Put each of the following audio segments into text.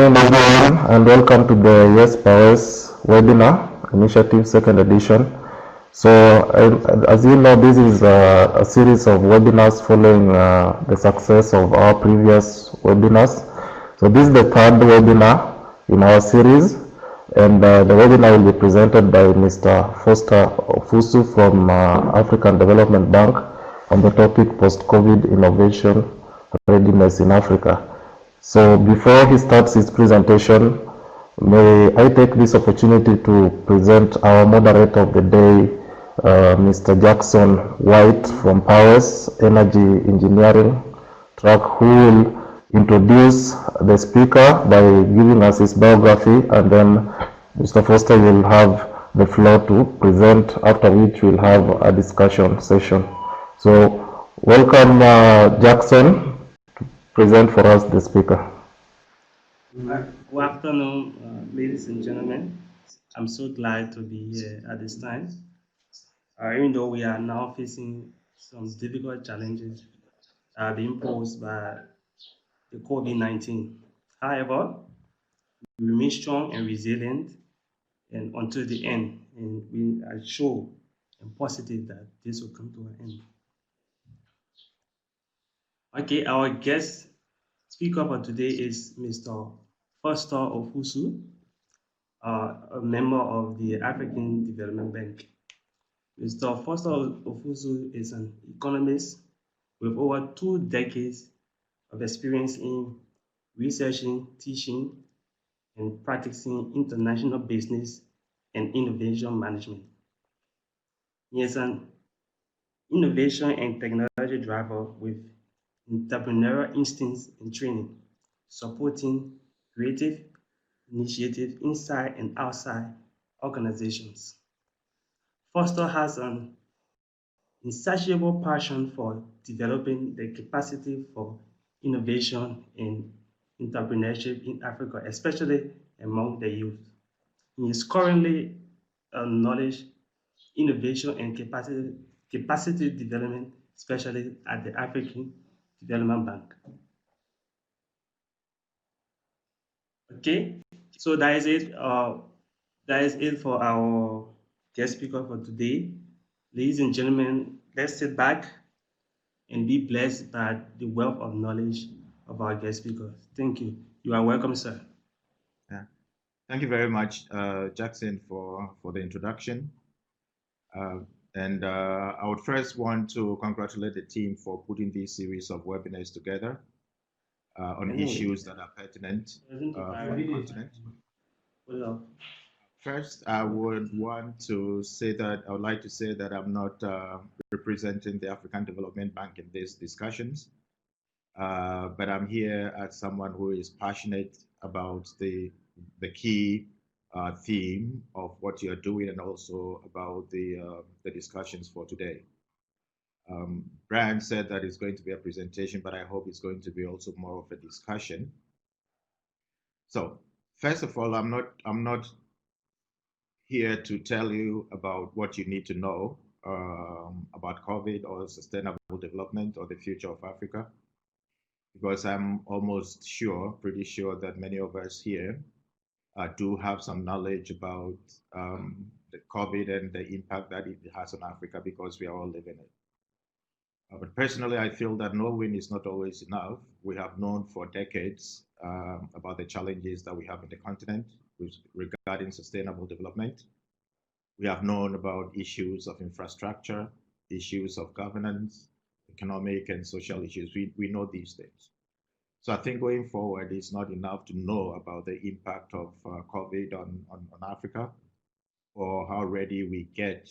afternoon, everyone, and welcome to the YESS-PAUWES webinar initiative, second edition. So, as you know, this is a series of webinars following the success of our previous webinars. So, this is the third webinar in our series, and the webinar will be presented by Mr. Foster Ofusu from African Development Bank on the topic Post-COVID Innovation Readiness in Africa. So before he starts his presentation, may I take this opportunity to present our moderator of the day, Mr. Jackson White from Powers Energy Engineering Track, who will introduce the speaker by giving us his biography, and then Mr. Foster will have the floor to present, after which we'll have a discussion session. So welcome, Jackson. Present for us the speaker. Good afternoon, ladies and gentlemen. I'm so glad to be here at this time. Even though we are now facing some difficult challenges being posed by the COVID-19. However, we remain strong and resilient and until the end, and we are sure and positive that this will come to an end. Okay, our guest speaker for today is Mr. Foster Ofusu, a member of the African Development Bank. Mr. Foster Ofusu is an economist with over 2 decades of experience in researching, teaching, and practicing international business and innovation management. He is an innovation and technology driver with entrepreneurial instincts and training, supporting creative initiatives inside and outside organizations. Foster has an insatiable passion for developing the capacity for innovation and entrepreneurship in Africa, especially among the youth. He is currently a knowledge, innovation, and capacity development specialist at the African Development Bank. Okay, so that is it. That is it for our guest speaker for today. Ladies and gentlemen, let's sit back and be blessed by the wealth of knowledge of our guest speaker. Thank you. You are welcome, sir. Yeah. Thank you very much, Jackson, for the introduction. I would first want to congratulate the team for putting this series of webinars together on issues that are pertinent for the continent. First, I would like to say that I'm not representing the African Development Bank in these discussions, but I'm here as someone who is passionate about the key theme of what you're doing and also about the discussions for today. Brian said that it's going to be a presentation, but I hope it's going to be also more of a discussion. So first of all, I'm not here to tell you about what you need to know about COVID or sustainable development or the future of Africa, because I'm almost pretty sure that many of us here do have some knowledge about the COVID and the impact that it has on Africa, because we are all living it. But personally, I feel that knowing is not always enough. We have known for decades about the challenges that we have in the continent regarding sustainable development. We have known about issues of infrastructure, issues of governance, economic and social issues. We know these things. So I think going forward, it's not enough to know about the impact of COVID on Africa, or how ready we get,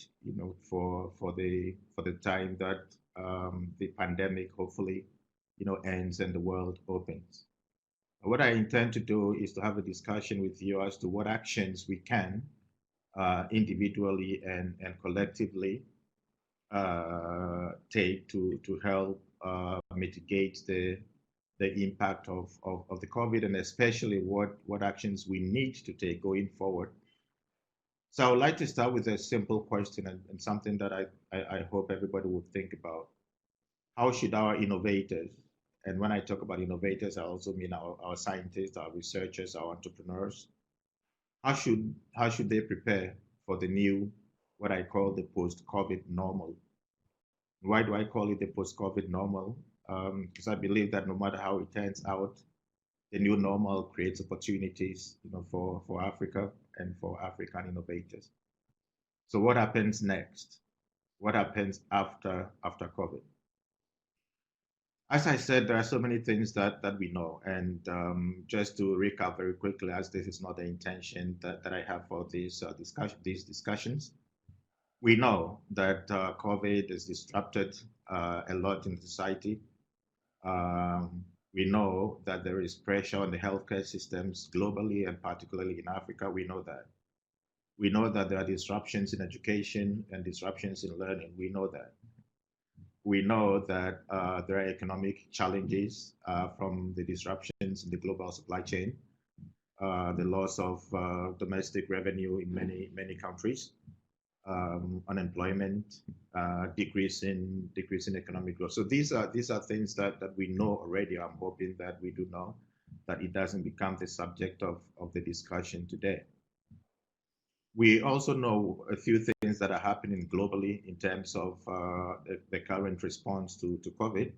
for the time that the pandemic hopefully, ends and the world opens. What I intend to do is to have a discussion with you as to what actions we can individually and collectively take to help mitigate the impact of the COVID, and especially what actions we need to take going forward. So I would like to start with a simple question and something that I hope everybody would think about. How should our innovators And when I talk about innovators, I also mean our scientists, our researchers, our entrepreneurs. How should they prepare for the new, what I call the post-COVID normal? Why do I call it the post-COVID normal? Because I believe that no matter how it turns out, the new normal creates opportunities, for Africa and for African innovators. So what happens next? What happens after COVID? As I said, there are so many things that we know. And just to recap very quickly, as this is not the intention that I have for these discussions, we know that COVID has disrupted a lot in society. We know that there is pressure on the healthcare systems globally and particularly in Africa. We know that. We know that there are disruptions in education and disruptions in learning. We know that. We know that there are economic challenges from the disruptions in the global supply chain, the loss of domestic revenue in many countries, unemployment, decrease in economic growth. So these are things that we know already. I'm hoping that we do know, that it doesn't become the subject of the discussion today. We also know a few things that are happening globally in terms of the current response to COVID.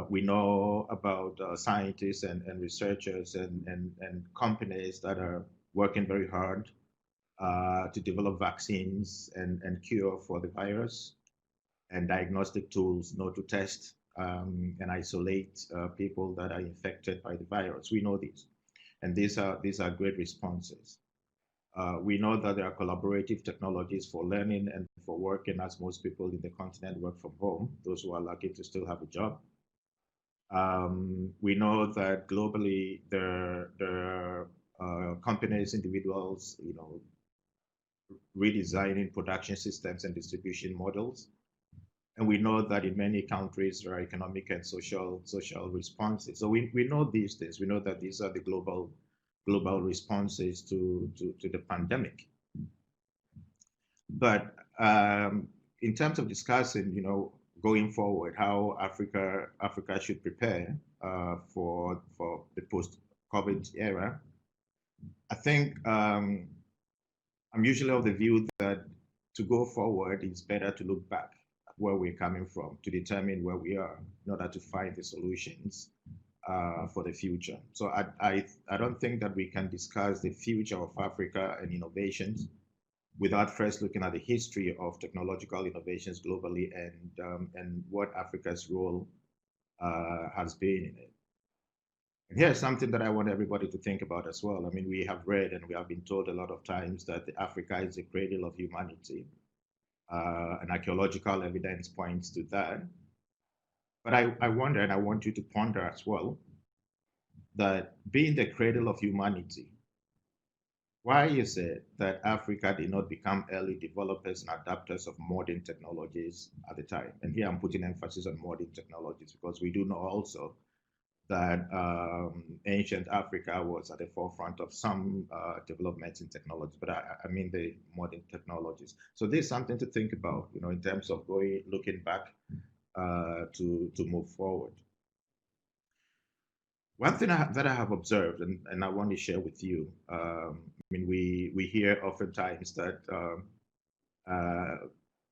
We know about scientists and researchers and companies that are working very hard to develop vaccines and cure for the virus, and diagnostic tools, to test and isolate people that are infected by the virus. We know this, and these are great responses. We know that there are collaborative technologies for learning and for working, as most people in the continent work from home, those who are lucky to still have a job. We know that globally there are companies, individuals, redesigning production systems and distribution models. And we know that in many countries there are economic and social responses. So we know these things. We know that these are the global responses to the pandemic. But in terms of discussing, going forward, how Africa should prepare for the post-COVID era, I think I'm usually of the view that to go forward, it's better to look back at where we're coming from to determine where we are in order to find the solutions for the future. So I don't think that we can discuss the future of Africa and innovations without first looking at the history of technological innovations globally and what Africa's role has been in it. And here's something that I want everybody to think about as well. I mean, we have read and we have been told a lot of times that Africa is the cradle of humanity, and archaeological evidence points to that. But I wonder, and I want you to ponder as well, that being the cradle of humanity, why is it that Africa did not become early developers and adapters of modern technologies at the time? And here I'm putting emphasis on modern technologies because we do know also that ancient Africa was at the forefront of some developments in technology, but I mean the modern technologies. So there's something to think about, in terms of looking back to move forward. One thing that I have observed, and I want to share with you, I mean, we hear oftentimes that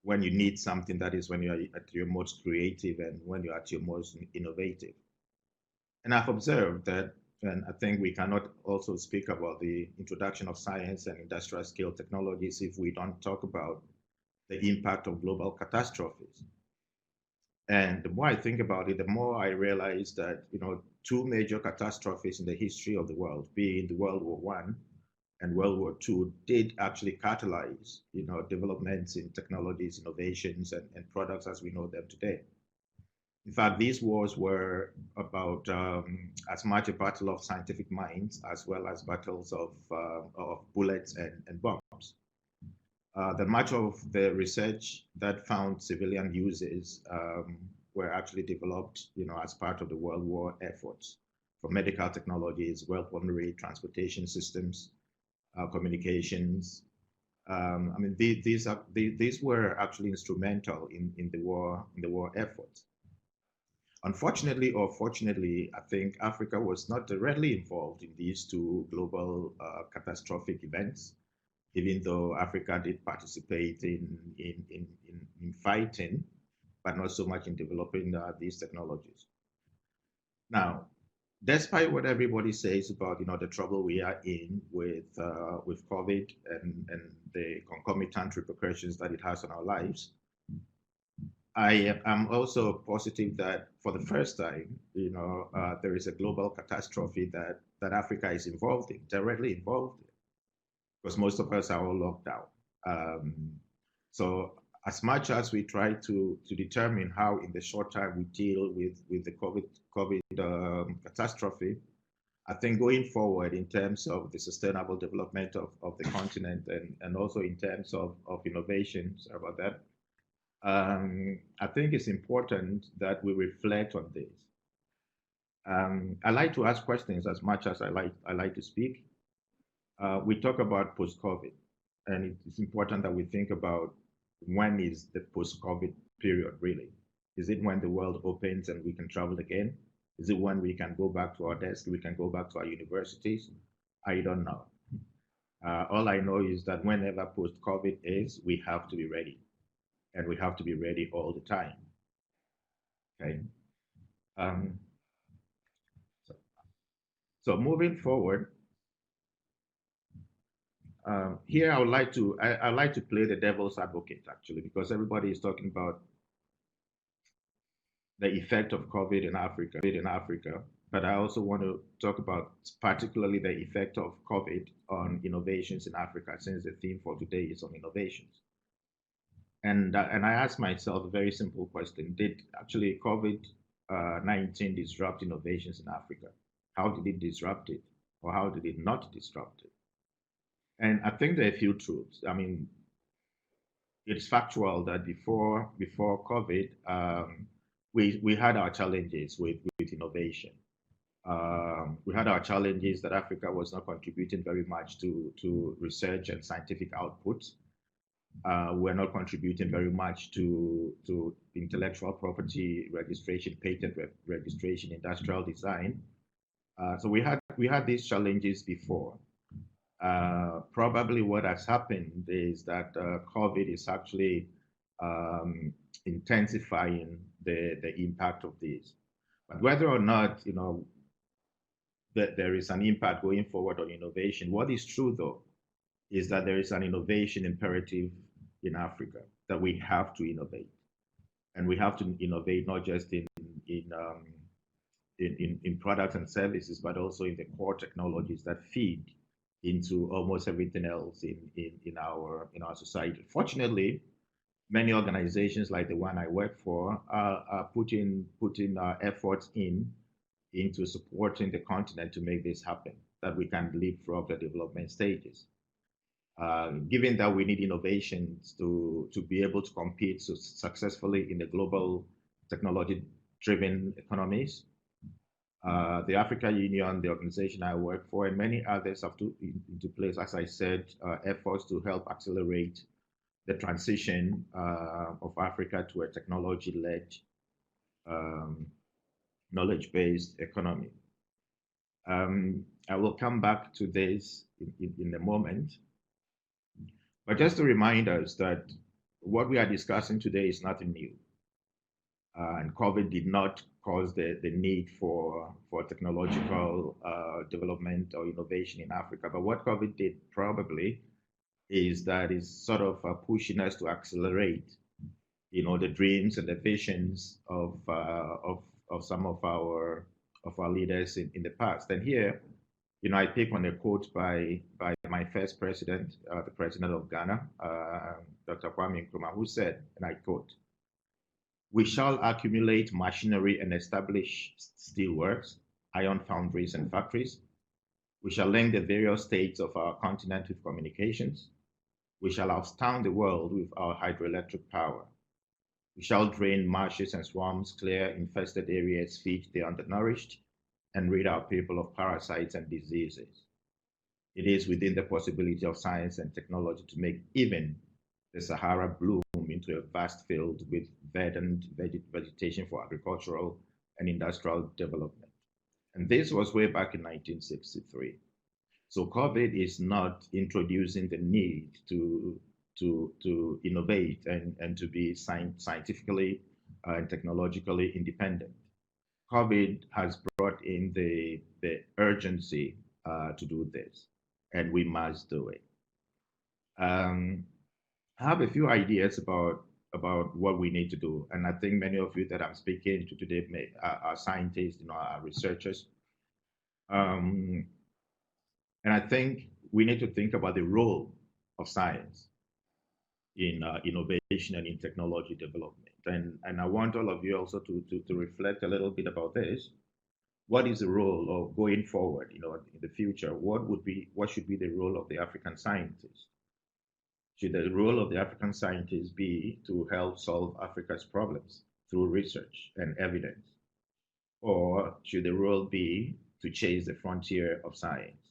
when you need something, that is when you are at your most creative and when you're at your most innovative. And I've observed that, and I think we cannot also speak about the introduction of science and industrial scale technologies if we don't talk about the impact of global catastrophes. And the more I think about it, the more I realize that, two major catastrophes in the history of the world, being the World War I and World War II, did actually catalyze, developments in technologies, innovations, and products as we know them today. In fact, these wars were about as much a battle of scientific minds as well as battles of bullets and bombs. That much of the research that found civilian uses were actually developed, as part of the World War efforts, from medical technologies, weaponry, transportation systems, communications. I mean, these were actually instrumental in the war efforts. Unfortunately or fortunately, I think Africa was not directly involved in these two global catastrophic events, even though Africa did participate in fighting, but not so much in developing these technologies. Now, despite what everybody says about the trouble we are in with COVID and the concomitant repercussions that it has on our lives, I am also positive that for the first time, there is a global catastrophe that Africa is involved in, directly involved in, because most of us are all locked down. So as much as we try to determine how in the short term we deal with the COVID catastrophe, I think going forward in terms of the sustainable development of the continent and also in terms of innovation, sorry about that, I think it's important that we reflect on this. I like to ask questions as much as I like to speak. We talk about post-COVID, and it's important that we think about when is the post-COVID period really? Is it when the world opens and we can travel again? Is it when we can go back to our desk, we can go back to our universities? I don't know. All I know is that whenever post-COVID is, we have to be ready. And we have to be ready all the time. Okay. So moving forward, here I like to play the devil's advocate actually, because everybody is talking about the effect of COVID in Africa, but I also want to talk about particularly the effect of COVID on innovations in Africa, since the theme for today is on innovations. And I asked myself a very simple question: did actually COVID-19 disrupt innovations in Africa? How did it disrupt it, or how did it not disrupt it? And I think there are a few truths. I mean, it's factual that before COVID, we had our challenges with innovation. We had our challenges that Africa was not contributing very much to research and scientific output. We're not contributing very much to intellectual property registration, patent registration, industrial design. So we had these challenges before. Probably what has happened is that COVID is actually intensifying the impact of this. But whether or not that there is an impact going forward on innovation, what is true though is that there is an innovation imperative in Africa, that we have to innovate. And we have to innovate not just in products and services, but also in the core technologies that feed into almost everything else in our society. Fortunately, many organizations like the one I work for are putting efforts into supporting the continent to make this happen, that we can leapfrog the development stages. Given that we need innovations to be able to compete successfully in the global technology-driven economies, the African Union, the organization I work for, and many others have to into place, as I said, efforts to help accelerate the transition of Africa to a technology-led, knowledge-based economy. I will come back to this in a moment. But just to remind us that what we are discussing today is nothing new. And COVID did not cause the need for technological development or innovation in Africa. But what COVID did probably is that it's sort of pushing us to accelerate, the dreams and the visions of some of our leaders in the past. And here, I pick on a quote by my first president, the president of Ghana, Dr. Kwame Nkrumah, who said, and I quote, "We shall accumulate machinery and establish steelworks, iron foundries and factories. We shall link the various states of our continent with communications. We shall astound the world with our hydroelectric power. We shall drain marshes and swamps, clear infested areas, feed the undernourished, and rid our people of parasites and diseases. It is within the possibility of science and technology to make even the Sahara bloom into a vast field with verdant vegetation for agricultural and industrial development. And this was way back in 1963. So COVID is not introducing the need to innovate and to be scientifically and technologically independent. COVID has brought in the urgency to do this, and we must do it. Um, I have a few ideas about what we need to do, and I think many of you that I'm speaking to today are scientists, are researchers, um, and I think we need to think about the role of science in innovation and in technology development. And I want all of you also to reflect a little bit about this. What is the role of going forward, in the future? What should be the role of the African scientist? Should the role of the African scientist be to help solve Africa's problems through research and evidence? Or should the role be to chase the frontier of science?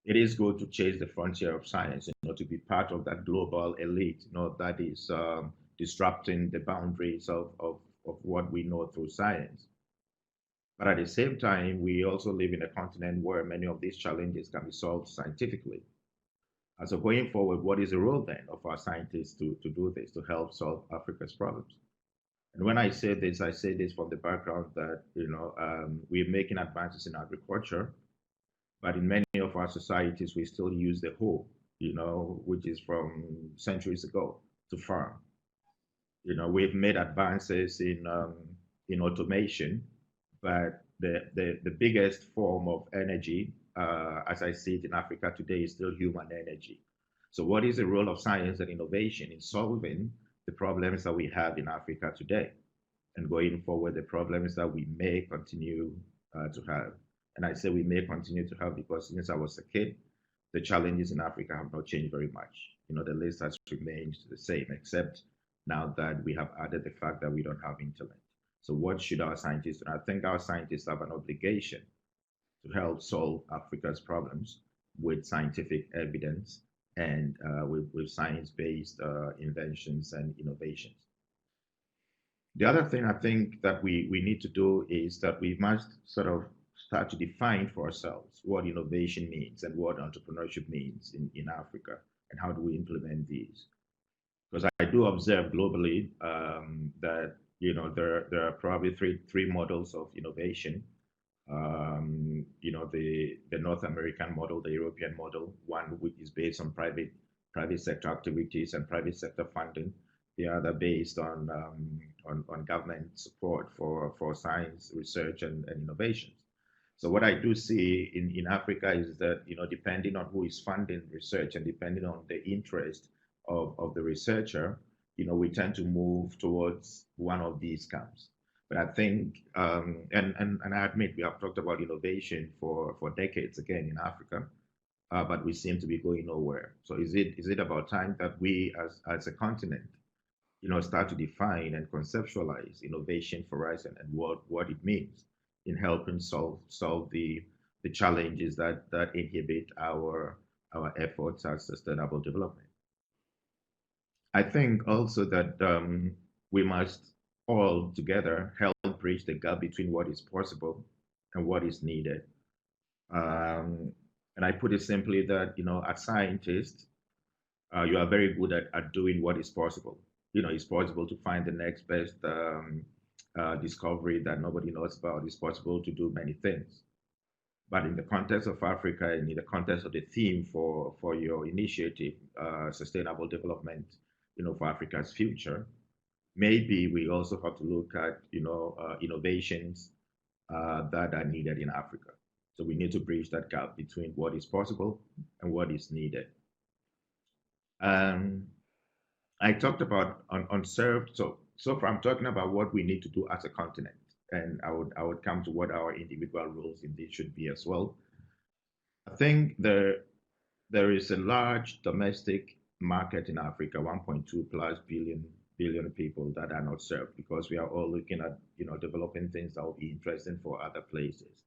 It is good to chase the frontier of science, to be part of that global elite, that is disrupting the boundaries of what we know through science. But at the same time, we also live in a continent where many of these challenges can be solved scientifically. And so going forward, what is the role then of our scientists to do this, to help solve Africa's problems? And when I say this from the background that, we're making advances in agriculture, but in many of our societies, we still use the hoe, which is from centuries ago, to farm. We've made advances in automation, but the biggest form of energy, as I see it in Africa today, is still human energy. So what is the role of science and innovation in solving the problems that we have in Africa today? And going forward, the problems that we may continue to have. And I say we may continue to have because since I was a kid, the challenges in Africa have not changed very much. The list has remained the same, except now that we have added the fact that we don't have internet. So what should our scientists do? I think our scientists have an obligation to help solve Africa's problems with scientific evidence and with science-based inventions and innovations. The other thing I think that we need to do is that we must sort of start to define for ourselves what innovation means and what entrepreneurship means in Africa, and how do we implement these. Because I do observe globally that there are probably three models of innovation. The North American model, the European model, one which is based on private sector activities and private sector funding. The other based on government support for science, research, and innovations. So what I do see in Africa is that, depending on who is funding research and depending on the interest of the researcher, we tend to move towards one of these camps. But I think, and I admit, we have talked about innovation for decades again in Africa, but we seem to be going nowhere. So is it about time that we as a continent, start to define and conceptualize innovation for us and what it means in helping solve the challenges that inhibit our efforts at sustainable development. I think also that we must all together help bridge the gap between what is possible and what is needed. And I put it simply that, as scientists, you are very good at doing what is possible. It's possible to find the next best discovery that nobody knows about. It's possible to do many things. But in the context of Africa and in the context of the theme for your initiative, sustainable development, for Africa's future, maybe we also have to look at, innovations that are needed in Africa. So we need to bridge that gap between what is possible and what is needed. I talked about unserved. So far I'm talking about what we need to do as a continent, and I would come to what our individual roles in this should be as well. I think there is a large domestic market in Africa, 1.2 plus billion people that are not served, because we are all looking at developing things that will be interesting for other places.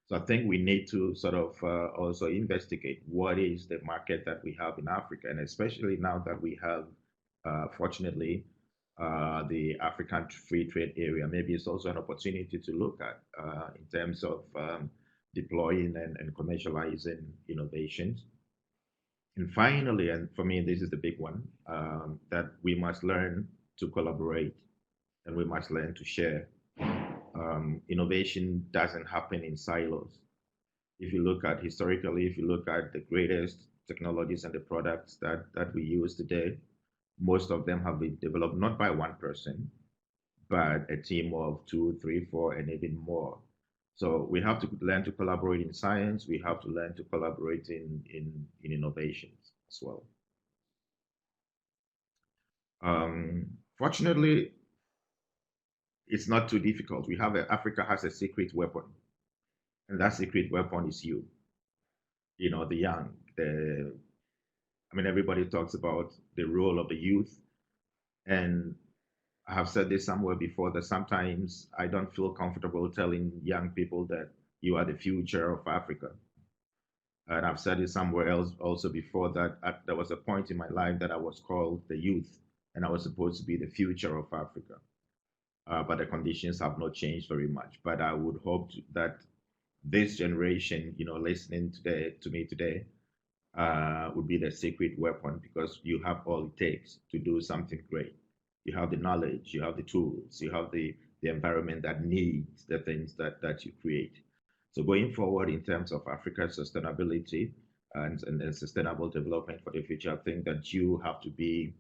So I think we need to sort of also investigate what is the market that we have in Africa, and especially now that we have, fortunately, the African Free Trade Area. Maybe it's also an opportunity to look at in terms of deploying and commercializing innovations. And finally, and for me, this is the big one, that we must learn to collaborate and we must learn to share. Innovation doesn't happen in silos. If you look at historically, if you look at the greatest technologies and the products that we use today, most of them have been developed not by one person, but a team of 2, 3, 4, and even more. So we have to learn to collaborate in science. We have to learn to collaborate in innovations as well. Fortunately, it's not too difficult. Africa has a secret weapon, and that secret weapon is you. The young. Everybody talks about the role of the youth, and I have said this somewhere before that sometimes I don't feel comfortable telling young people that you are the future of Africa. And I've said it somewhere else also before that there was a point in my life that I was called the youth, and I was supposed to be the future of Africa. But the conditions have not changed very much. But I would hope that this generation, listening to me today, would be the secret weapon, because you have all it takes to do something great. You have the knowledge, you have the tools, you have the environment that needs the things that you create. So going forward in terms of Africa's sustainability and sustainable development for the future, I think that you have to be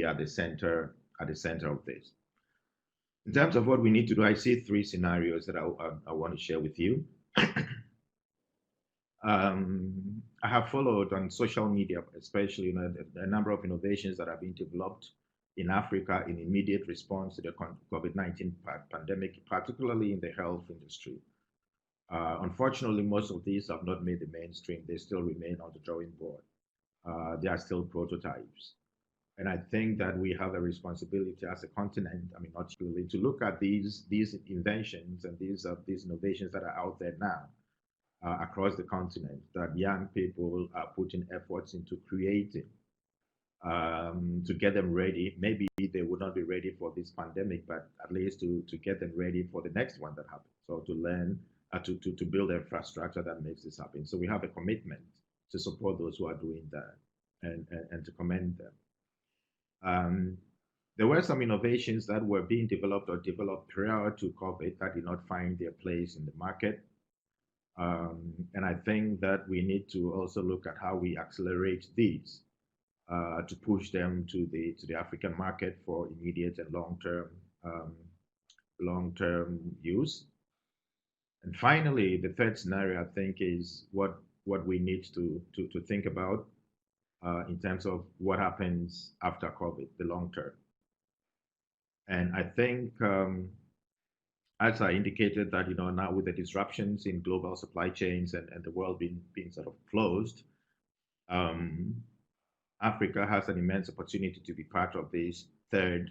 at the center of this. In terms of what we need to do, I see 3 scenarios that I want to share with you. I have followed on social media, especially a number of innovations that have been developed in Africa in immediate response to the COVID-19 pandemic, particularly in the health industry. Unfortunately, most of these have not made the mainstream. They still remain on the drawing board. They are still prototypes. And I think that we have a responsibility as a continent, not really, to look at these inventions and these innovations that are out there now across the continent, that young people are putting efforts into creating to get them ready. Maybe they would not be ready for this pandemic, but at least to get them ready for the next one that happens. So to learn, to build infrastructure that makes this happen. So we have a commitment to support those who are doing that and to commend them. There were some innovations that were being developed prior to COVID that did not find their place in the market. And I think that we need to also look at how we accelerate these to push them to the African market for immediate and long-term use. And finally, the third scenario, I think, is what we need to think about in terms of what happens after COVID, the long term. And I think, as I indicated, that now with the disruptions in global supply chains and the world being sort of closed, Africa has an immense opportunity to be part of this third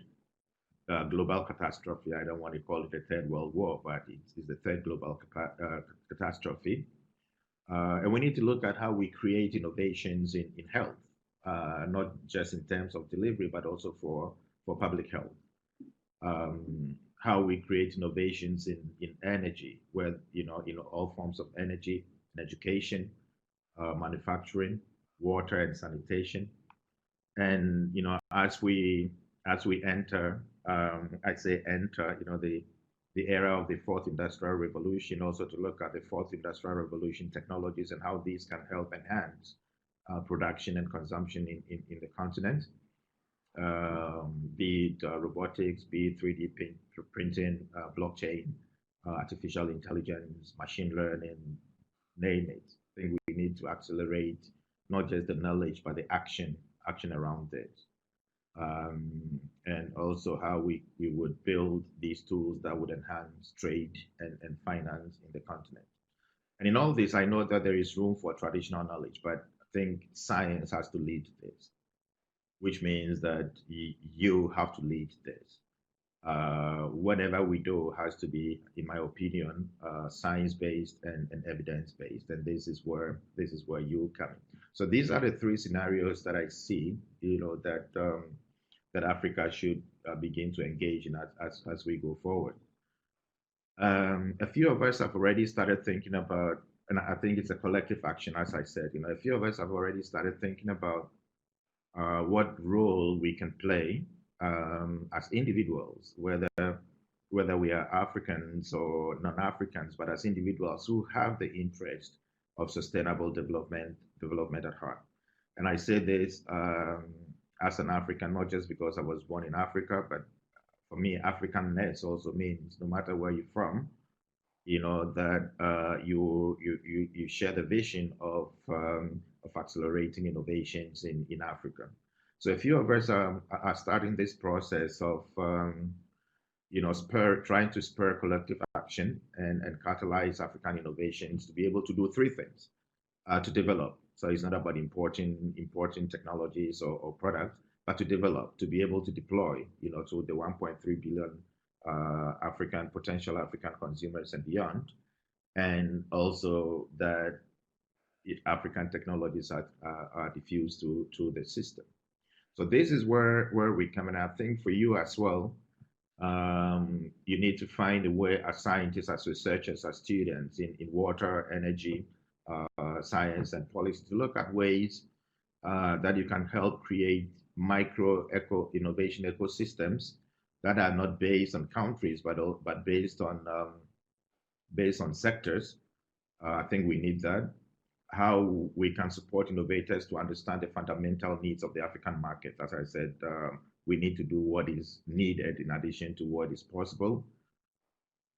global catastrophe. I don't want to call it a third world war, but it's the third global catastrophe. And we need to look at how we create innovations in health, not just in terms of delivery, but also for public health. How we create innovations in energy, where all forms of energy, in education, manufacturing, water and sanitation. And as we enter, I'd say enter, the era of the fourth industrial revolution, also to look at the fourth industrial revolution technologies and how these can help enhance production and consumption in the continent. Be it robotics, be it 3D printing, blockchain, artificial intelligence, machine learning, name it. I think we need to accelerate not just the knowledge, but the action around it. And also how we would build these tools that would enhance trade and finance in the continent. And in all this, I know that there is room for traditional knowledge, but I think science has to lead this, which means that you have to lead this. Whatever we do has to be, in my opinion, science-based and evidence-based, and this is where you come in. So these are the 3 scenarios that I see, that Africa should begin to engage in as we go forward. A few of us have already started thinking about, and I think it's a collective action, as I said, a few of us have already started thinking about what role we can play as individuals, whether we are Africans or non-Africans, but as individuals who have the interest of sustainable development at heart. And I say this as an African, not just because I was born in Africa, but for me, Africanness also means no matter where you're from, that you share the vision of accelerating innovations in Africa. So a few of us are starting this process of trying to spur collective action and catalyze African innovations to be able to do three things to develop. So it's not about importing technologies or products, but to develop, to be able to deploy, to the 1.3 billion potential African consumers and beyond, and also that African technologies are diffused to the system. So this is where we come in. I think for you as well, you need to find a way as scientists, as researchers, as students in water, energy, science, and policy to look at ways that you can help create micro innovation ecosystems that are not based on countries, but based on sectors. I think we need that. How we can support innovators to understand the fundamental needs of the African market. As I said, we need to do what is needed in addition to what is possible.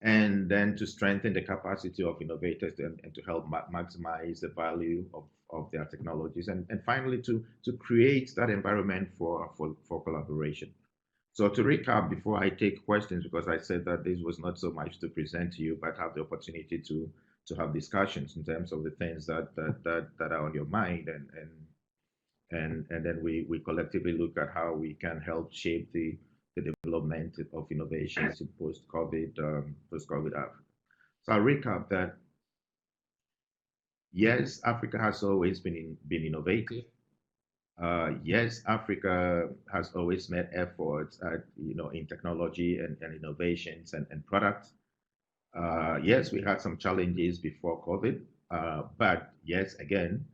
And then to strengthen the capacity of innovators and to help maximize the value of their technologies. And finally, to create that environment for collaboration. So to recap, before I take questions, because I said that this was not so much to present to you, but have the opportunity to have discussions in terms of the things that are on your mind, and then we collectively look at how we can help shape the development of innovations in post-COVID Africa. So I'll recap that. Yes, Africa has always been innovative. Yes, Africa has always made efforts at, in technology and innovations and products. Yes, we had some challenges before COVID, but yes, again,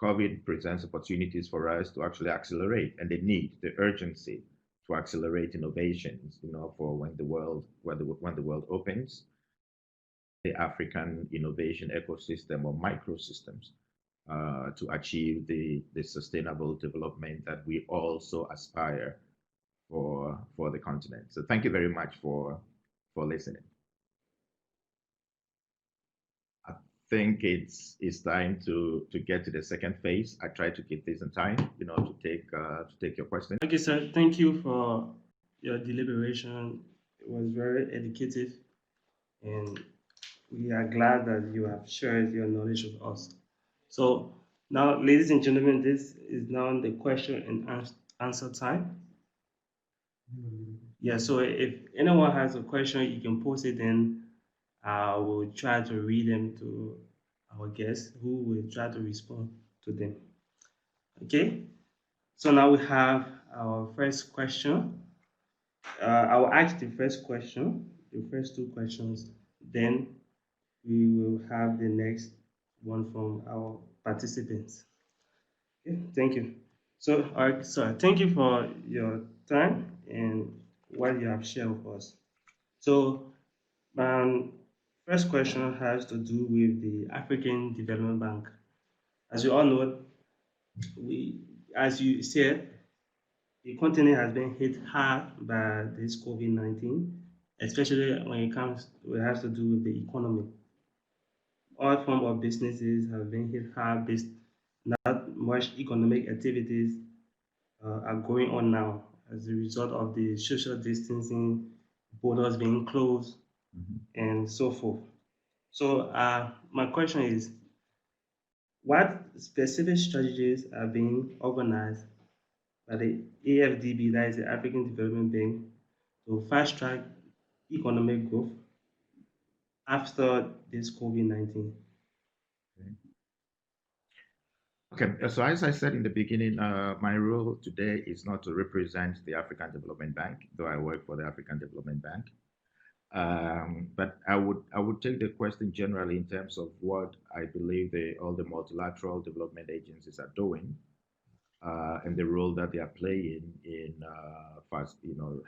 COVID presents opportunities for us to actually accelerate, and the urgency to accelerate innovations, for when the world opens, the African innovation ecosystem or microsystems to achieve the sustainable development that we also aspire for the continent. So thank you very much for listening. I think it's time to get to the second phase. I try to keep this in time, to take your questions. Okay, sir. Thank you for your deliberation. It was very educative, and we are glad that you have shared your knowledge with us. So now, ladies and gentlemen, this is now the question and answer time. Yeah, so if anyone has a question, you can post it in. I will try to read them to our guests who will try to respond to them. Okay, so now we have our first question. I will ask the first question, the first two questions, then we will have the next one from our participants. Okay, thank you. So, thank you for your time and what you have shared with us. So, first question has to do with the African Development Bank. As you all know, as you said, the continent has been hit hard by this COVID-19, especially when it has to do with the economy. All forms of businesses have been hit hard. Not much economic activities are going on now as a result of the social distancing, borders being closed, and so forth. So my question is, what specific strategies are being organized by the AFDB, that is the African Development Bank, to fast track economic growth after this COVID-19? Okay, so as I said in the beginning, my role today is not to represent the African Development Bank, though I work for the African Development Bank. But I would take the question generally in terms of what I believe all the multilateral development agencies are doing, and the role that they are playing in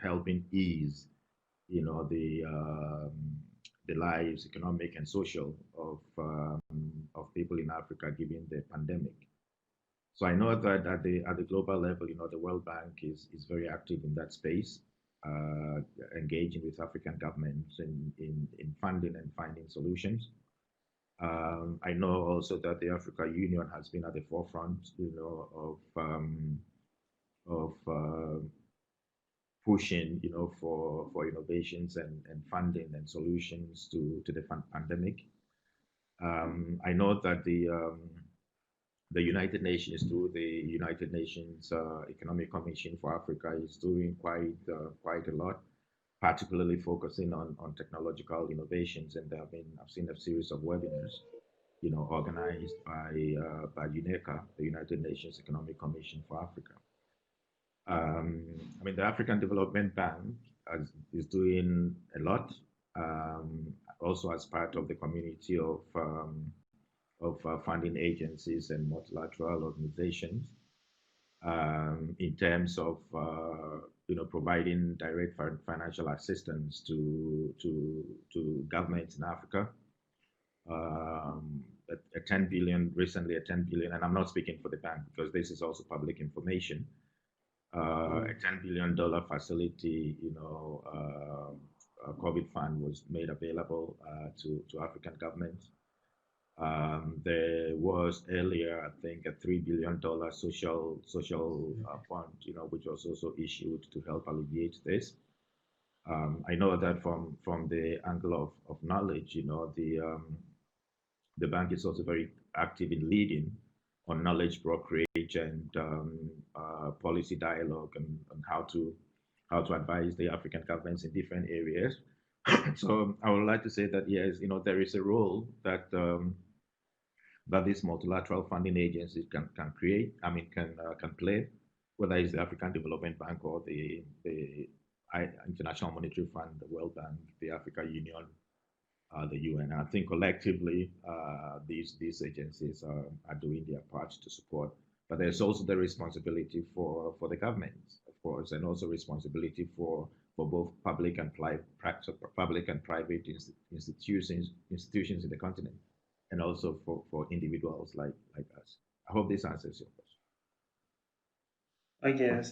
helping ease the lives, economic and social, of people in Africa given the pandemic. So I know that at the global level, the World Bank is very active in that space, engaging with African governments in funding and finding solutions. I know also that the African Union has been at the forefront, of pushing, for innovations and funding and solutions to the pandemic. I know that the United Nations, through the United Nations Economic Commission for Africa, is doing quite a lot, particularly focusing on technological innovations. And I've seen a series of webinars, organized by UNECA, the United Nations Economic Commission for Africa. I mean, the African Development Bank is doing a lot, also as part of the community of funding agencies and multilateral organizations, in terms of providing direct financial assistance to governments in Africa. A 10 billion recently, a 10 billion, and I'm not speaking for the bank because this is also public information. A $10 billion facility, COVID fund was made available to African governments. There was earlier, I think, a $3 billion social fund, which was also issued to help alleviate this. I know that from the angle of knowledge, the bank is also very active in leading on knowledge brokerage and policy dialogue and how to advise the African governments in different areas. So I would like to say that yes, there is a role that that these multilateral funding agencies can play, whether it's the African Development Bank or the International Monetary Fund, the World Bank, the African Union, the UN. And I think collectively, these agencies are doing their part to support. But there's also the responsibility for the governments, of course, and also responsibility for both public and private institutions in the continent, and also for individuals like us. I hope this answers your question. Okay,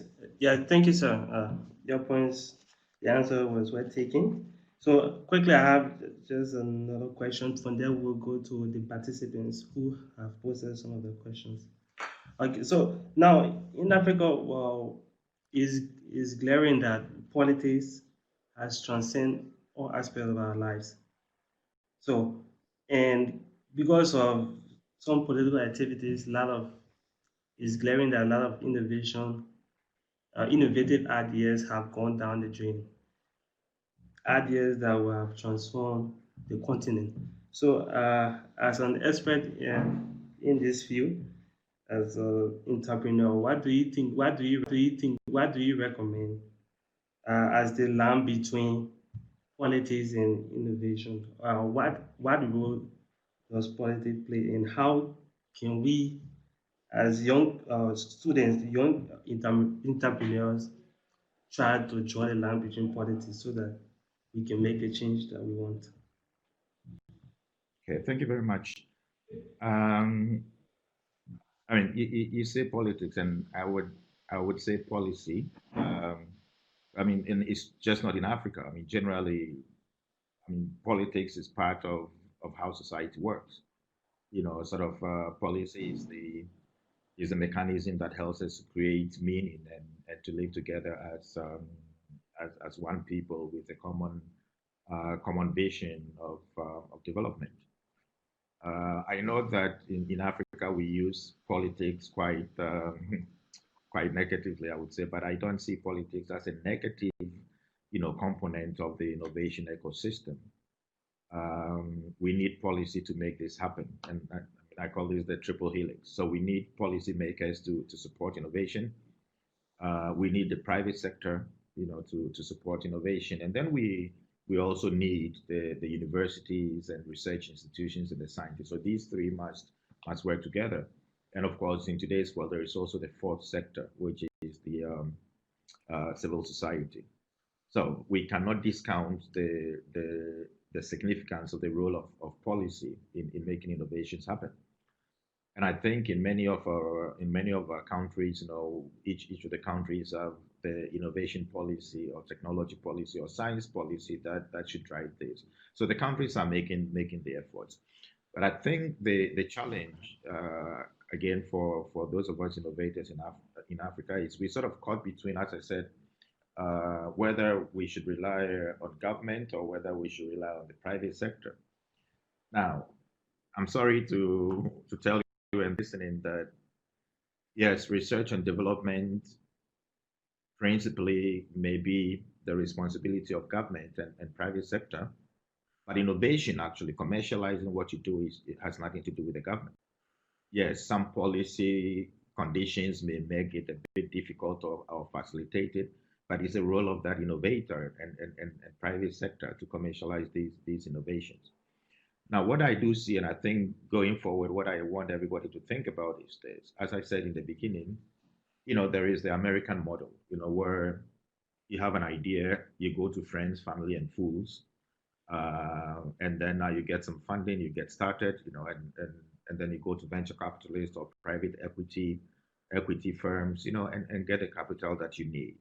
yeah, thank you, sir. Your points, the answer was well taken. So quickly, I have just another question. From there, we'll go to the participants who have posted some of the questions. Okay, so now in Africa, well, is glaring that politics has transcended all aspects of our lives. So, and because of some political activities, is glaring that a lot of innovative ideas have gone down the drain. Ideas that will have transformed the continent. So, as an expert in this field, as an entrepreneur, what do you think? What do you recommend as the line between politics and innovation? What role does politics play, and how can we, as young students, young entrepreneurs, try to draw the line between politics so that we can make the change that we want? Okay, thank you very much. I mean, you say politics, and I would say policy. I mean, and it's just not in Africa. I mean, generally, politics is part of how society works. Sort of policy is the mechanism that helps us create meaning and to live together as one people with a common vision of development. I know that in Africa we use politics quite negatively, I would say, but I don't see politics as a negative, component of the innovation ecosystem. We need policy to make this happen, and I call this the triple helix. So we need policymakers to support innovation. We need the private sector, to support innovation, and then we also need the universities and research institutions and the scientists. So these three must work together. And of course, in today's world, there is also the fourth sector, which is the civil society. So we cannot discount the significance of the role of policy in making innovations happen. And I think in many of our countries, each of the countries have the innovation policy or technology policy or science policy that should drive this. So the countries are making the efforts. But I think the challenge, again, for those of us innovators in Africa is we sort of caught between, as I said, whether we should rely on government or whether we should rely on the private sector. Now, I'm sorry to tell you and listening that, yes, research and development principally may be the responsibility of government and private sector, but innovation, actually commercializing what you do, it has nothing to do with the government. Yes, some policy conditions may make it a bit difficult or facilitate it, but it's a role of that innovator and private sector to commercialize these innovations. Now, what I do see, and I think going forward, what I want everybody to think about is this. As I said in the beginning, there is the American model, where you have an idea, you go to friends, family, and fools, and then now you get some funding, you get started, and then you go to venture capitalists or private equity firms, and get the capital that you need.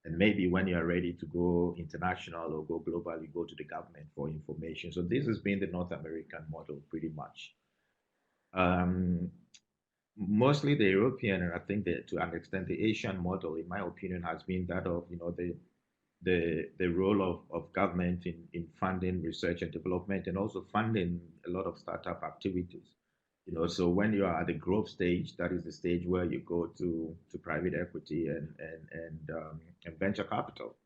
And maybe when you're ready to go international or go global, you go to the government for information. So this has been the North American model pretty much. Mostly the European, and I think that to an extent the Asian model, in my opinion, has been that of the role of government in funding research and development and also funding a lot of startup activities. So when you are at the growth stage, that is the stage where you go to private equity and venture capital.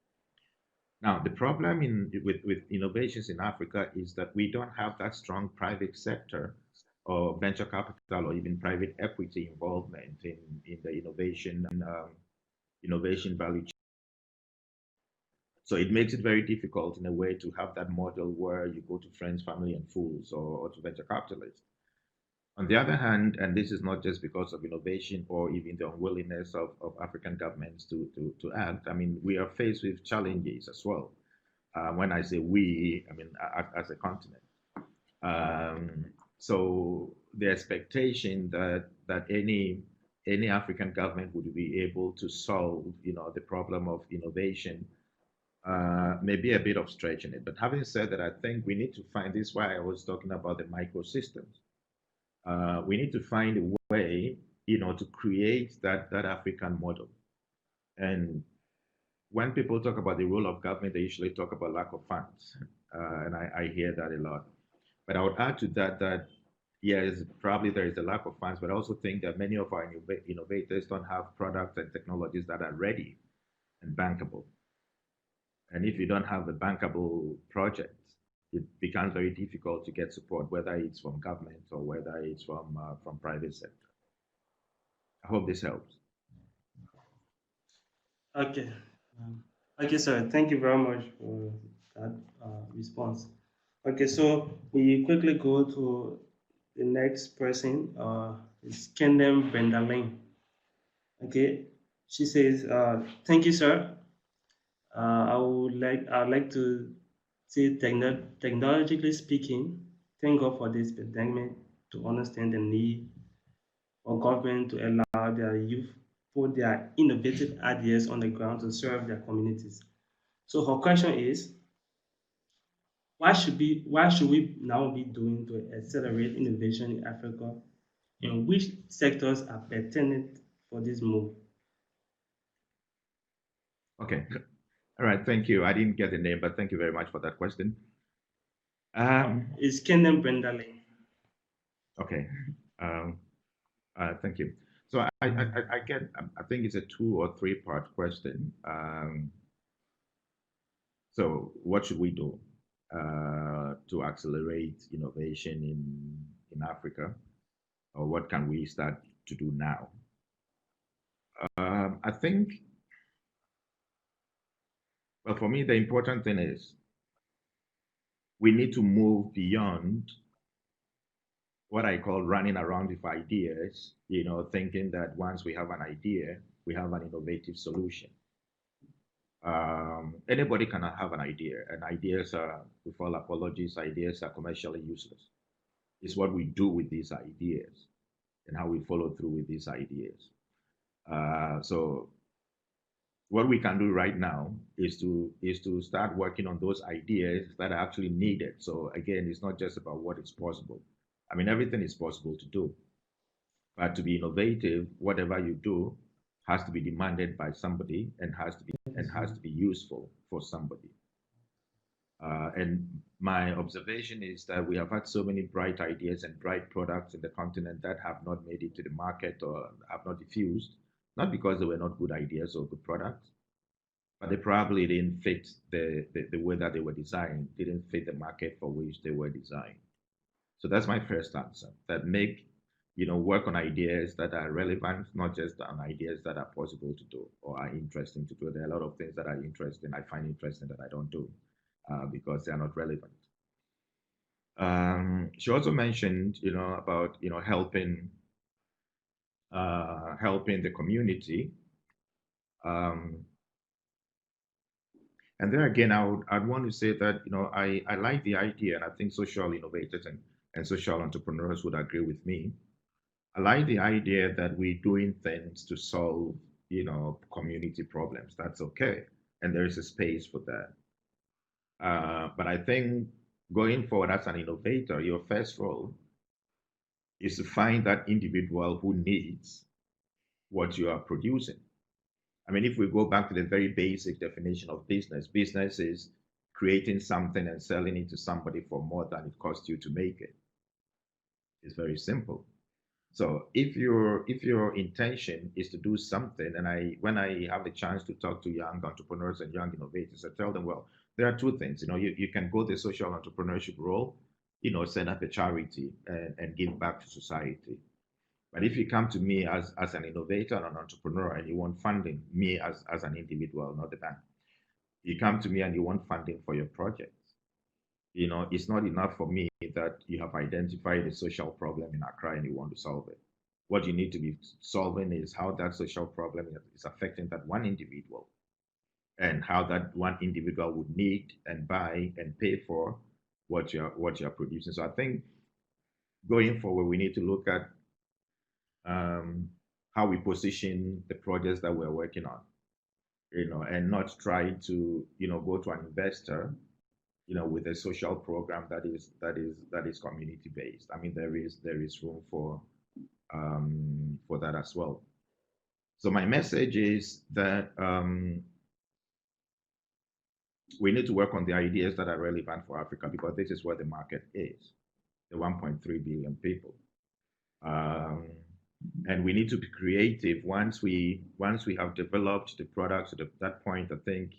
Now, the problem with innovations in Africa is that we don't have that strong private sector or venture capital or even private equity involvement in the innovation value chain. So it makes it very difficult in a way to have that model where you go to friends, family, and fools or to venture capitalists. On the other hand, and this is not just because of innovation or even the unwillingness of African governments to act, I mean, we are faced with challenges as well. When I say we, I mean, as a continent. So the expectation that any African government would be able to solve, the problem of innovation may be a bit of stretching it. But having said that, I think we need to find, this is why I was talking about the microsystems. We need to find a way, to create that African model. And when people talk about the role of government, they usually talk about lack of funds. And I hear that a lot. But I would add to that yes, probably there is a lack of funds, but I also think that many of our innovators don't have products and technologies that are ready and bankable. And if you don't have a bankable project, it becomes very difficult to get support, whether it's from government or whether it's from private sector. I hope this helps. Okay. Okay, sir. Thank you very much for that response. Okay, so we quickly go to the next person. It's Kendem Brendalin. Okay, she says, "Thank you, sir. I'd like to say, technologically speaking, thank God for this pandemic to understand the need for government to allow their youth put their innovative ideas on the ground to serve their communities." So her question is, what should we now be doing to accelerate innovation in Africa, and which sectors are pertinent for this move? Okay. All right. Thank you. I didn't get the name, but thank you very much for that question. It's Kenan Brendale. Okay. Thank you. So I get, I think it's a 2 or 3 part question. So what should we do to accelerate innovation in Africa? or what can we start to do now? I think, well, for me, the important thing is we need to move beyond what I call running around with ideas, thinking that once we have an idea, we have an innovative solution. Anybody can have an idea, and ideas are, with all apologies, ideas are commercially useless. It's what we do with these ideas and how we follow through with these ideas. So what we can do right now is to start working on those ideas that are actually needed. So again, it's not just about what is possible. I mean, everything is possible to do, but to be innovative, whatever you do has to be demanded by somebody and has to be useful for somebody. And my observation is that we have had so many bright ideas and bright products in the continent that have not made it to the market or have not diffused, not because they were not good ideas or good products, but they probably didn't fit the way that they were designed, didn't fit the market for which they were designed. So that's my first answer, that work on ideas that are relevant, not just on ideas that are possible to do or are interesting to do. There are a lot of things that are interesting, I find interesting that I don't do because they are not relevant. She also mentioned, about, helping the community. And there again, I'd want to say that, I like the idea, and I think social innovators and social entrepreneurs would agree with me. I like the idea that we're doing things to solve, community problems. That's okay. And there is a space for that. But I think going forward as an innovator, your first role is to find that individual who needs what you are producing. I mean, if we go back to the very basic definition of business, business is creating something and selling it to somebody for more than it costs you to make it. It's very simple. So if your intention is to do something, and when I have the chance to talk to young entrepreneurs and young innovators, I tell them, well, there are two things. You can go the social entrepreneurship role, set up a charity and give back to society. But if you come to me as an innovator and an entrepreneur and you want funding, me as an individual, not the bank, you come to me and you want funding for your project. It's not enough for me that you have identified a social problem in Accra and you want to solve it. What you need to be solving is how that social problem is affecting that one individual and how that one individual would need and buy and pay for what you're producing. So I think going forward, we need to look at how we position the projects that we're working on, and not try to, go to an investor with a social program that is community based. I mean, there is room for that as well. So my message is that we need to work on the ideas that are relevant for Africa, because this is where the market is, the 1.3 billion people. And we need to be creative once we have developed the products to that point, I think,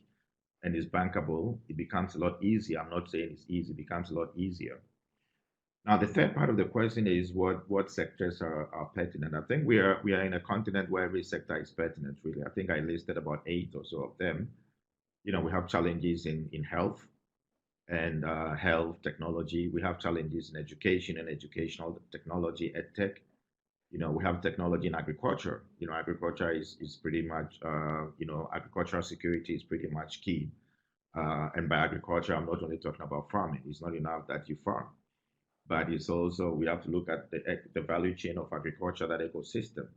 and is bankable, it becomes a lot easier. I'm not saying it's easy, it becomes a lot easier. Now, the third part of the question is what sectors are pertinent. I think we are in a continent where every sector is pertinent, really. I think I listed about 8 or so of them. We have challenges in health and health technology. We have challenges in education and educational technology, edtech. We have technology in agriculture. Agriculture is pretty much, agricultural security is pretty much key. And by agriculture, I'm not only talking about farming. It's not enough that you farm, but it's also, we have to look at the value chain of agriculture, that ecosystem,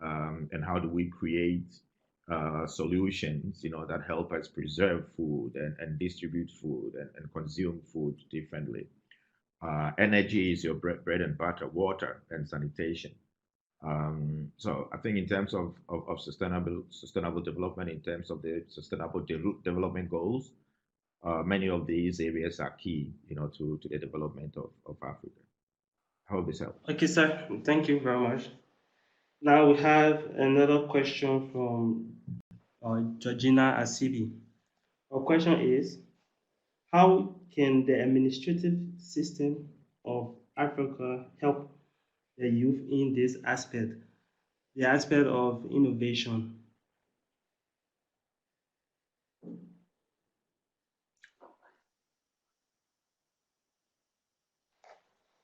and how do we create solutions, that help us preserve food and distribute food and consume food differently. Energy is your bread and butter, water and sanitation. So I think in terms of sustainable development, in terms of the sustainable development goals, many of these areas are key, to the development of Africa. I hope this helps. Okay, sir. Thank you very much. Now we have another question from Georgina Asibi. Our question is, how can the administrative system of Africa help the youth in this aspect, the aspect of innovation?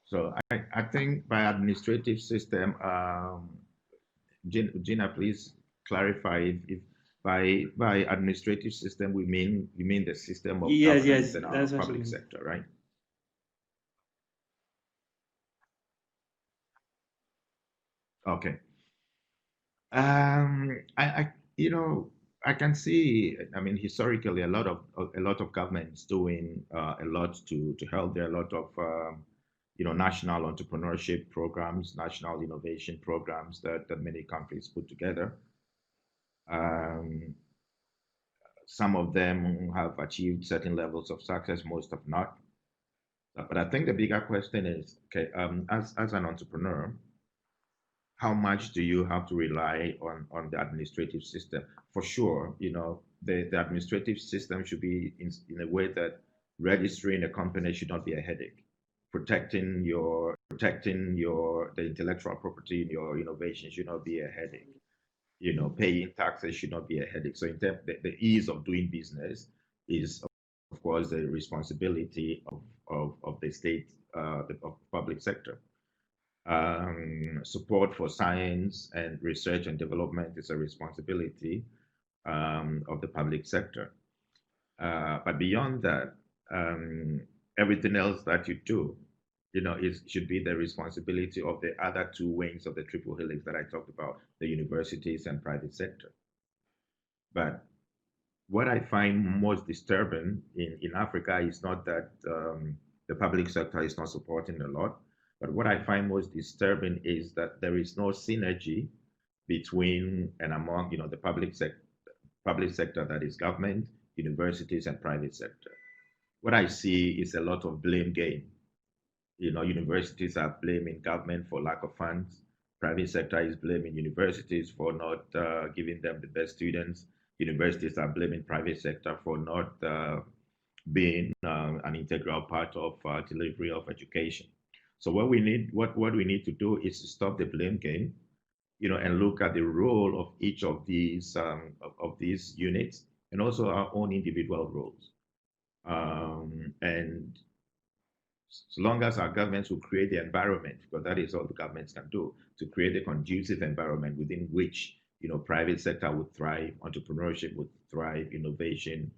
So I think by administrative system, Gina, please clarify if by administrative system we mean the system of Yes, governance yes, and our that's what I public mean. sector, right? Okay. I you know I can see. I mean, historically, a lot of governments doing a lot to help. There are a lot of national entrepreneurship programs, national innovation programs that many countries put together. Um, some of them have achieved certain levels of success, most have not. But I think the bigger question is, okay, as an entrepreneur, how much do you have to rely on the administrative system? For sure, the administrative system should be in a way that registering a company should not be a headache. Protecting your the intellectual property in your innovation should not be a headache. Paying taxes should not be a headache. So in terms the ease of doing business is of course the responsibility of the state, of public sector. Support for science and research and development is a responsibility of the public sector. But beyond that, everything else that you do, should be the responsibility of the other two wings of the triple helix that I talked about, the universities and private sector. But what I find most disturbing in Africa is not that the public sector is not supporting a lot, but what I find most disturbing is that there is no synergy between and among, the public sector, that is government, universities, and private sector. What I see is a lot of blame game. Universities are blaming government for lack of funds. Private sector is blaming universities for not giving them the best students. Universities are blaming private sector for not being an integral part of delivery of education. So what we need to do is to stop the blame game, and look at the role of each of these units, and also our own individual roles. And so long as our governments will create the environment, because that is all the governments can do, to create a conducive environment within which private sector would thrive, entrepreneurship would thrive, innovation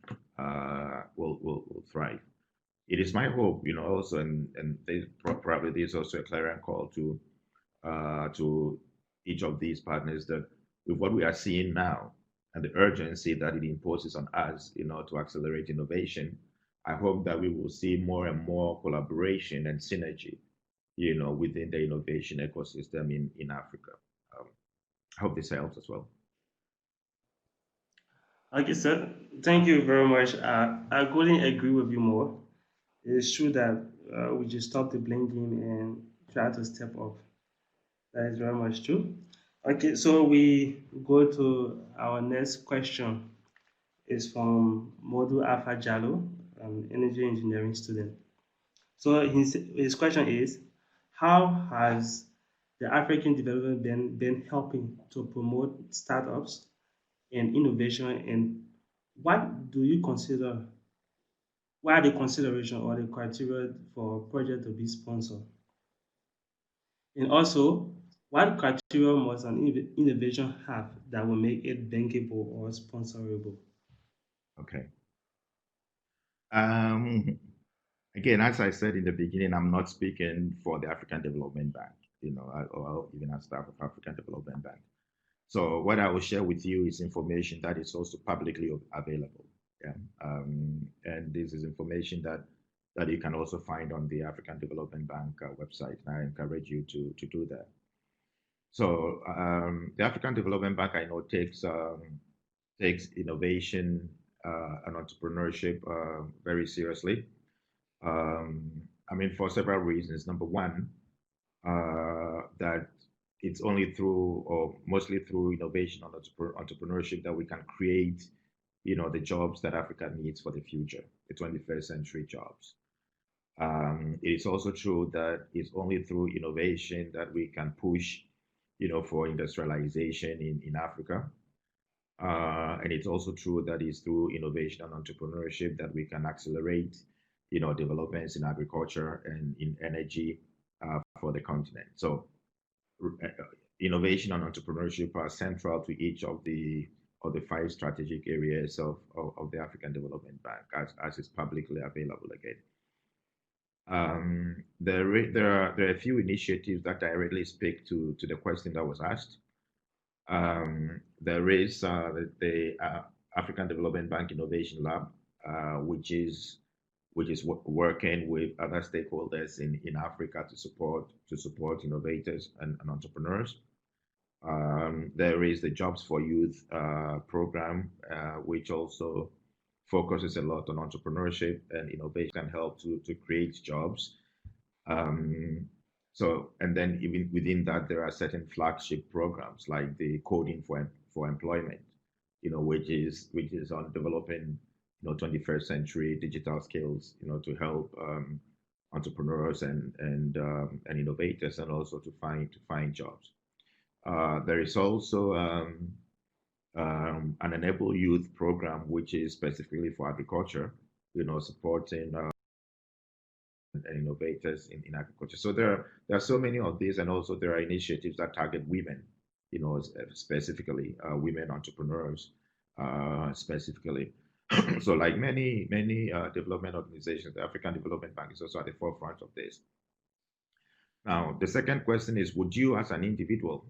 will thrive. It is my hope, also, and probably there's also a clarion call to each of these partners, that with what we are seeing now and the urgency that it imposes on us, to accelerate innovation, I hope that we will see more and more collaboration and synergy, within the innovation ecosystem in Africa. Um, I hope this helps as well. Okay, sir. Thank you very much. I couldn't agree with you more. It's true that we just stop the blame game and try to step up. That is very much true. Okay, so we go to our next question. It's from Modu Alpha Jallo, an energy engineering student. So his question is, how has the African development been helping to promote startups and innovation, and what do you consider, what are the consideration or the criteria for a project to be sponsored? And also, what criteria must an innovation have that will make it bankable or sponsorable? Okay. Um, Again, as I said in the beginning, I'm not speaking for the African Development Bank, or even as staff of African Development Bank. So what I will share with you is information that is also publicly available. Yeah. And this is information that you can also find on the African Development Bank website. And I encourage you to do that. So the African Development Bank, I know, takes innovation and entrepreneurship very seriously. I mean, for several reasons. Number one, that it's only through, or mostly through, innovation and entrepreneurship that we can create, the jobs that Africa needs for the future, the 21st century jobs. It is also true that it's only through innovation that we can push, for industrialization in Africa. And it's also true that it's through innovation and entrepreneurship that we can accelerate, developments in agriculture and in energy for the continent. So innovation and entrepreneurship are central to each of the five strategic areas of the African Development Bank as is publicly available again. There are a few initiatives that directly speak to the question that was asked. There is the African Development Bank Innovation Lab, which is working with other stakeholders in Africa to support innovators and entrepreneurs. There is the Jobs for Youth program, which also focuses a lot on entrepreneurship and innovation can help to create jobs. And then even within that, there are certain flagship programs like the Coding for Employment, which is on developing, 21st century digital skills, to help entrepreneurs and innovators, and also to find jobs. There is also an Enable Youth program, which is specifically for agriculture, supporting innovators in agriculture. So there are so many of these, and also there are initiatives that target women, specifically women entrepreneurs, specifically. So like many development organizations, the African Development Bank is also at the forefront of this. Now, the second question is, would you as an individual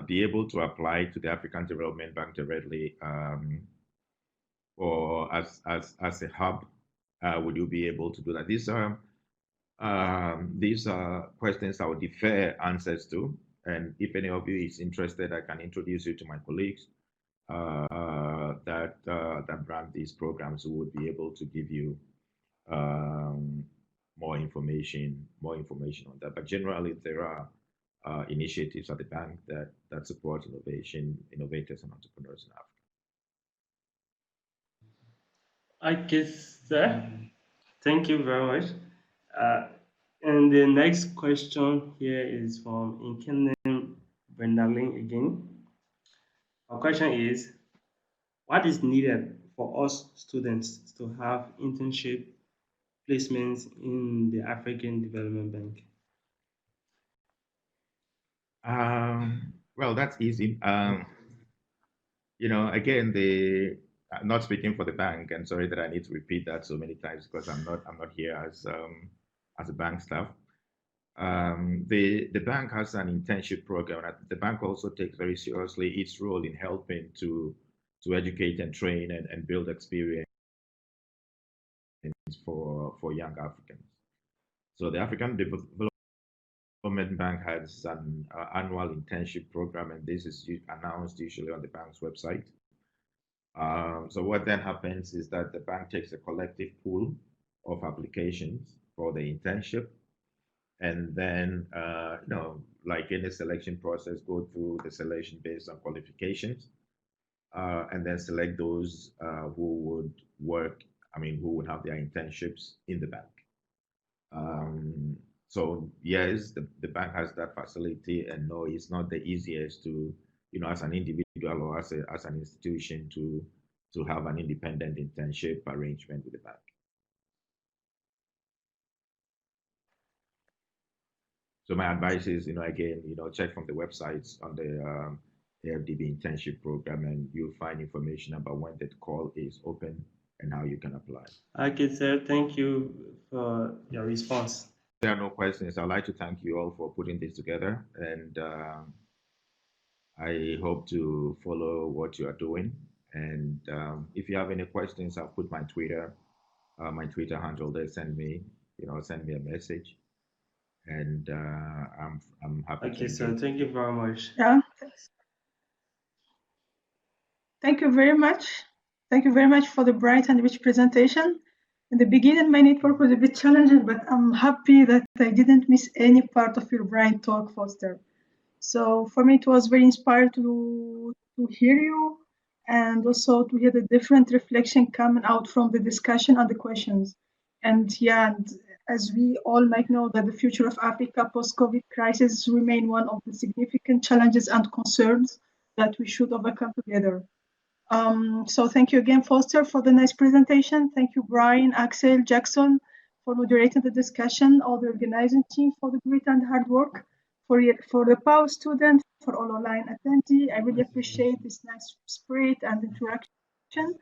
be able to apply to the African Development Bank directly, or as a hub? Would you be able to do that? These are questions I would defer answers to. And if any of you is interested, I can introduce you to my colleagues that run these programs, who would be able to give you more information on that. But generally, there are initiatives at the bank that support innovators and entrepreneurs in Africa. I guess, sir. Thank you very much. And the next question here is from Inkenem Brendaling again. Our question is, what is needed for us students to have internship placements in the African Development Bank? Well, that's easy. Again, not speaking for the bank, and sorry that I need to repeat that so many times because I'm not here as a bank staff. The bank has an internship program, and the bank also takes very seriously its role in helping to educate and train and build experience for young Africans. So the African Development Bank has an annual internship program, and this is announced usually on the bank's website. So what then happens is that the bank takes a collective pool of applications for the internship, and then, like any selection process, go through the selection based on qualifications, and then select those who would who would have their internships in the bank. So yes, the bank has that facility, and no, it's not the easiest to, as an individual or as an institution to have an independent internship arrangement with the bank. So my advice is, again, check from the websites on the AFDB internship program, and you'll find information about when that call is open and how you can apply. Okay, sir. Thank you for your response. If there are no questions, I'd like to thank you all for putting this together, and I hope to follow what you are doing. And if you have any questions, I'll put my Twitter handle there. Send me a message, and I'm happy. Okay, sir. Thank you very much. Yeah. Thank you very much. Thank you very much for the bright and rich presentation. In the beginning, my network was a bit challenging, but I'm happy that I didn't miss any part of your bright talk, Foster. So for me, it was very inspiring to hear you, and also to hear the different reflection coming out from the discussion and the questions. And yeah, and as we all might know, that the future of Africa post-COVID crisis remain one of the significant challenges and concerns that we should overcome together. So thank you again, Foster, for the nice presentation. Thank you, Brian, Axel, Jackson, for moderating the discussion, all the organizing team for the great and hard work, for the PAU students, for all online attendees. I really appreciate this nice spirit and interaction.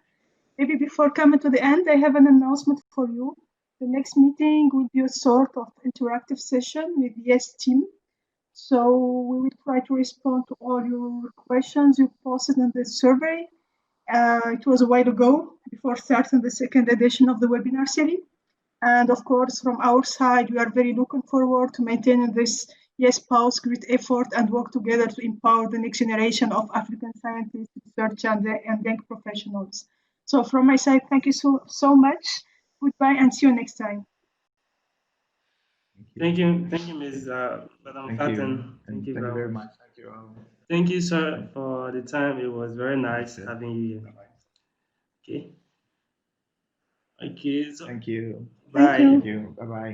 Maybe before coming to the end, I have an announcement for you. The next meeting will be a sort of interactive session with the YESS team. So we will try to respond to all your questions you posted in the survey. It was a while ago, before starting the second edition of the webinar series. And of course, from our side, we are very looking forward to maintaining this YESS-PAUWES great effort and work together to empower the next generation of African scientists, research, and young professionals. So from my side, thank you so much. Goodbye and see you next time. Thank you, Ms. Madam Fatten. Thank you very much. Thank you all. Thank you, sir, for the time. It was very nice having you here. Okay. Okay. So Thank you. bye. Thank you. Thank you. Bye bye.